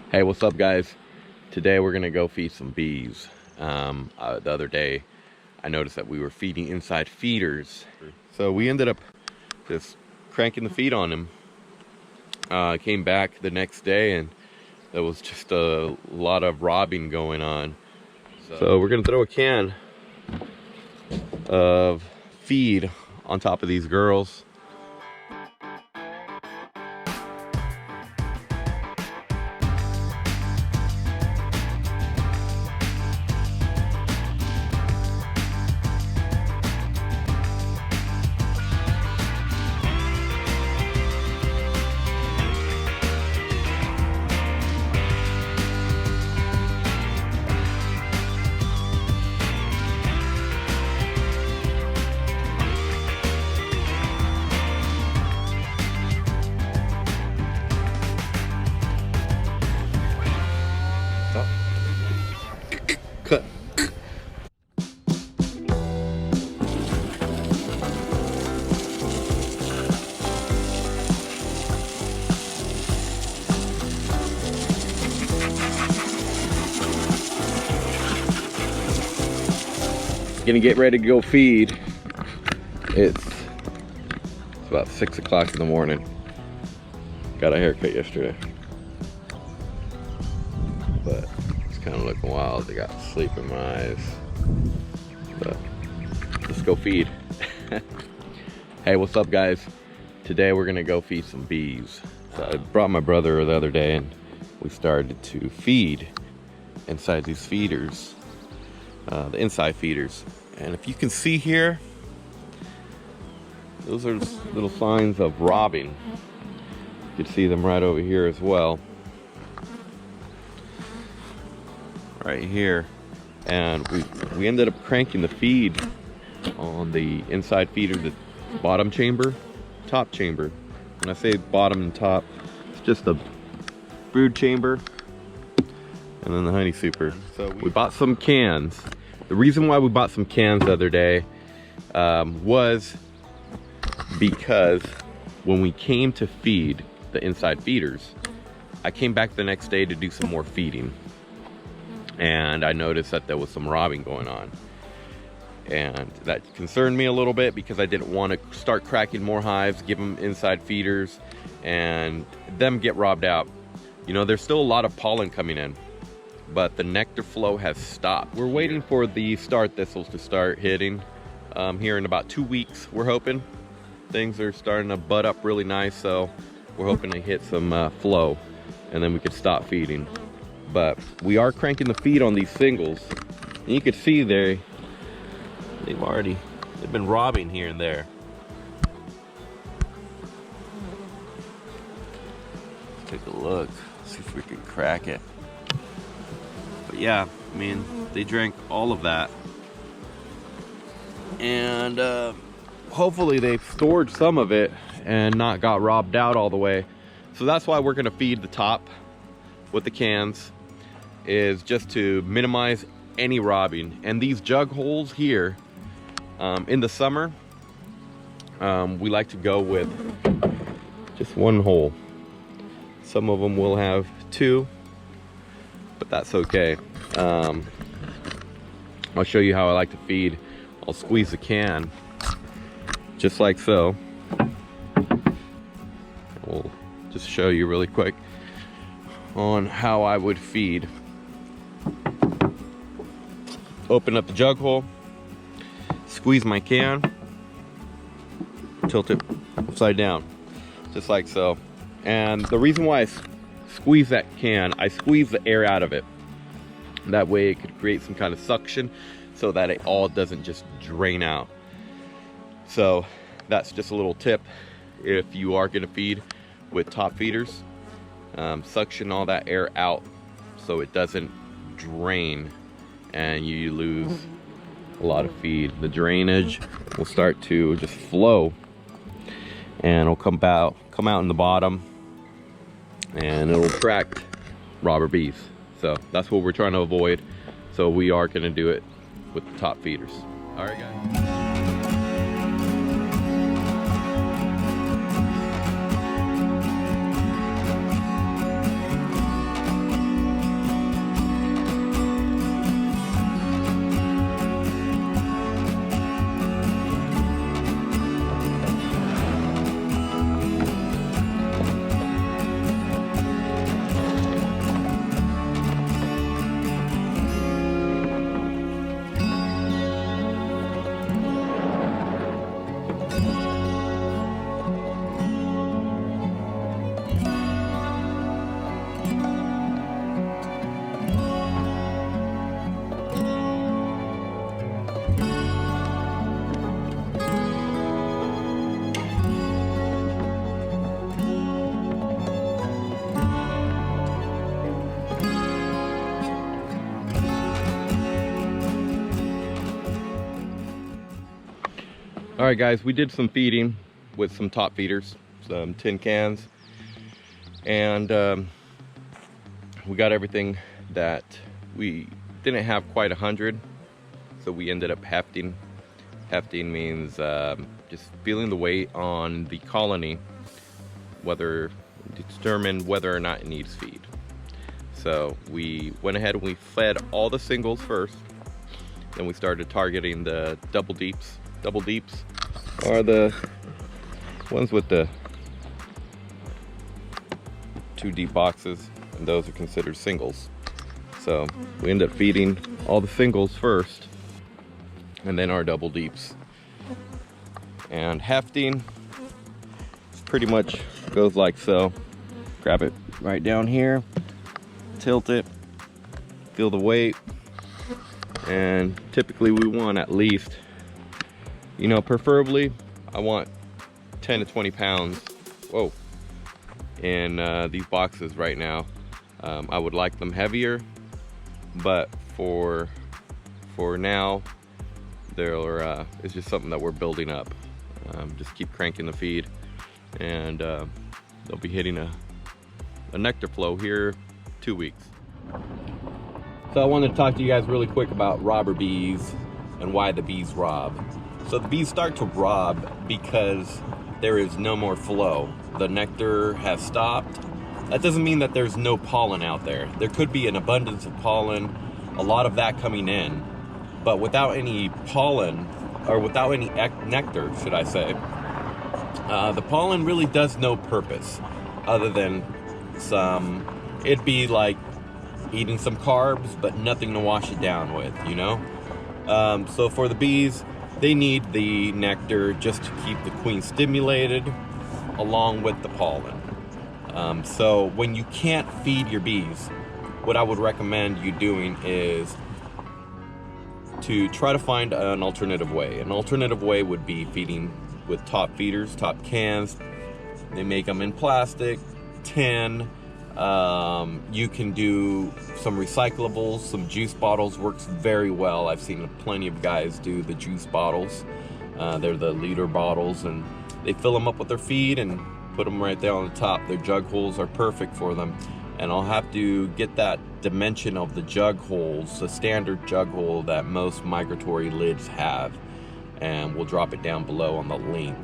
Hey, what's up guys? Today we're gonna go feed some bees. The other day I noticed that we were feeding inside feeders, so we ended up just cranking the feed on them. I came back the next day and there was just a lot of robbing going on. So we're gonna throw a can of feed on top of these girls. Cut. Gonna get ready to go feed. It's about 6 o'clock in the morning. Got a haircut yesterday, but it's kind of looking wild. I got sleep in my eyes, but let's go feed. Hey, what's up guys? Today we're gonna go feed some bees. So I brought my brother the other day and we started to feed inside these feeders, the inside feeders. And if you can see here, those are little signs of robbing. You can see them right over here as well. Right here. And we ended up cranking the feed on the inside feeder, the bottom chamber, top chamber. When I say bottom and top, it's just the brood chamber and then the honey super. So we bought some cans. The reason why we bought some cans the other day was because when we came to feed the inside feeders, I came back the next day to do some more feeding, and I noticed that there was some robbing going on, and that concerned me a little bit because I didn't want to start cracking more hives, give them inside feeders and them get robbed out. You know, there's still a lot of pollen coming in, but the nectar flow has stopped. We're waiting for the star thistles to start hitting here in about 2 weeks. We're hoping things are starting to bud up really nice, so we're hoping to hit some flow and then we could stop feeding. But we are cranking the feed on these singles, and you can see they've been robbing here and there. Let's take a look, see if we can crack it. But yeah, I mean, they drank all of that, and hopefully they've stored some of it and not got robbed out all the way. So that's why we're gonna feed the top with the cans, is just to minimize any robbing. And these jug holes here, in the summer, we like to go with just one hole. Some of them will have two, but that's okay. I'll show you how I like to feed. I'll squeeze the can just like so. We'll just show you really quick on how I would feed. Open up the jug hole, squeeze my can, tilt it upside down, just like so. And the reason why I squeeze that can, I squeeze the air out of it. That way it could create some kind of suction so that it all doesn't just drain out. So that's just a little tip. If you are gonna feed with top feeders, suction all that air out so it doesn't drain and you lose a lot of feed. The drainage will start to just flow and it'll come out in the bottom, and it'll attract robber bees. So that's what we're trying to avoid. So we are going to do it with the top feeders. All right, guys. right, guys, we did some feeding with some top feeders, some tin cans, and we got everything that we didn't have quite 100, so we ended up hefting. Hefting means just feeling the weight on the colony, to determine whether or not it needs feed. So we went ahead and we fed all the singles first. Then we started targeting the double deeps. Double deeps are the ones with the 2 deep boxes, and those are considered singles. So we ended up feeding all the singles first, and then our double deeps. And hefting pretty much goes like so. Grab it right down here, tilt it, feel the weight, and typically we want at least, you know, preferably I want 10 to 20 pounds in these boxes right now. I would like them heavier, but for now it's just something that we're building up. Just keep cranking the feed, and they'll be hitting a nectar flow here 2 weeks. So I wanted to talk to you guys really quick about robber bees and why the bees rob. So the bees start to rob because there is no more flow. The nectar has stopped. That doesn't mean that there's no pollen out there. There could be an abundance of pollen, a lot of that coming in, but without any pollen, or without any nectar, should I say, the pollen really does no purpose other than it'd be like eating some carbs, but nothing to wash it down with, you know? So for the bees, they need the nectar just to keep the queen stimulated along with the pollen. So when you can't feed your bees, what I would recommend you doing is to try to find an alternative way. An alternative way would be feeding with top feeders, top cans. They make them in plastic, tin. You can do some recyclables, some juice bottles works very well. I've seen plenty of guys do the juice bottles. They're the liter bottles, and they fill them up with their feed and put them right there on the top. Their jug holes are perfect for them. And I'll have to get that dimension of the jug holes, the standard jug hole that most migratory lids have, and we'll drop it down below on the link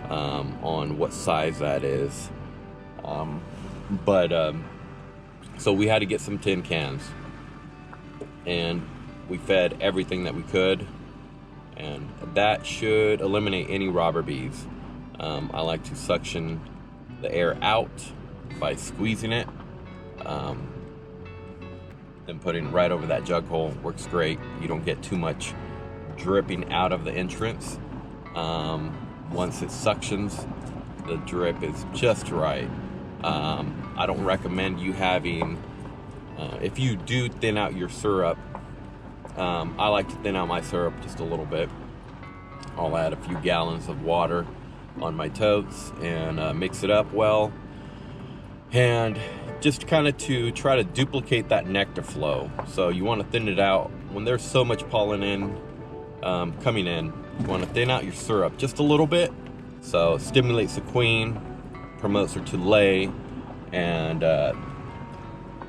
on what size that is. So we had to get some tin cans, and we fed everything that we could, and that should eliminate any robber bees. I like to suction the air out by squeezing it. Then putting it right over that jug hole works great. You don't get too much dripping out of the entrance. Once it suctions, the drip is just right. I don't recommend you having, if you do thin out your syrup, I like to thin out my syrup just a little bit. I'll add a few gallons of water on my totes and mix it up well, and just kind of to try to duplicate that nectar flow. So you want to thin it out when there's so much pollen coming in. You want to thin out your syrup just a little bit, so it stimulates the queen, promotes her to lay, and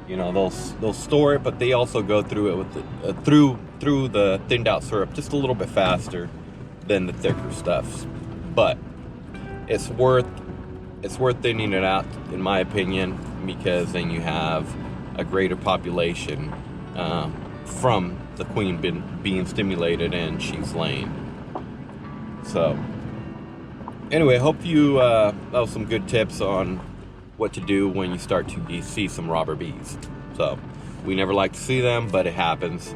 you know, they'll store it, but they also go through it with through the thinned out syrup just a little bit faster than the thicker stuffs. But it's worth thinning it out, in my opinion, because then you have a greater population from the queen being stimulated and she's laying. So anyway, I hope you have some good tips on what to do when you start to see some robber bees. So we never like to see them, but it happens,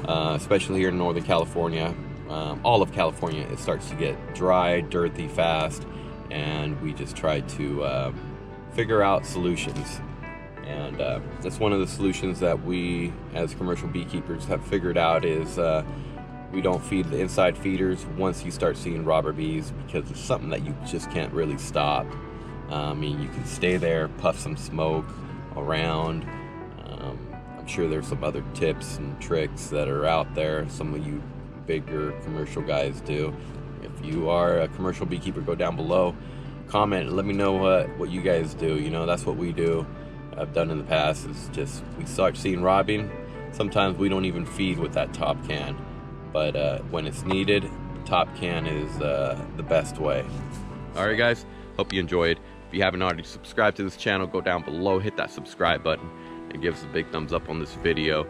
especially here in Northern California. All of California, it starts to get dry, dirty fast, and we just try to figure out solutions. And that's one of the solutions that we as commercial beekeepers have figured out is we don't feed the inside feeders once you start seeing robber bees, because it's something that you just can't really stop. I mean, you can stay there, puff some smoke around. I'm sure there's some other tips and tricks that are out there, some of you bigger commercial guys do, If you are a commercial beekeeper, go down below, comment, and let me know what you guys do. You know, that's what we do. I've done in the past is just we start seeing robbing. Sometimes we don't even feed with that top can, but when it's needed, the top can is the best way. All right, guys. Hope you enjoyed. If you haven't already subscribed to this channel, go down below, hit that subscribe button, and give us a big thumbs up on this video.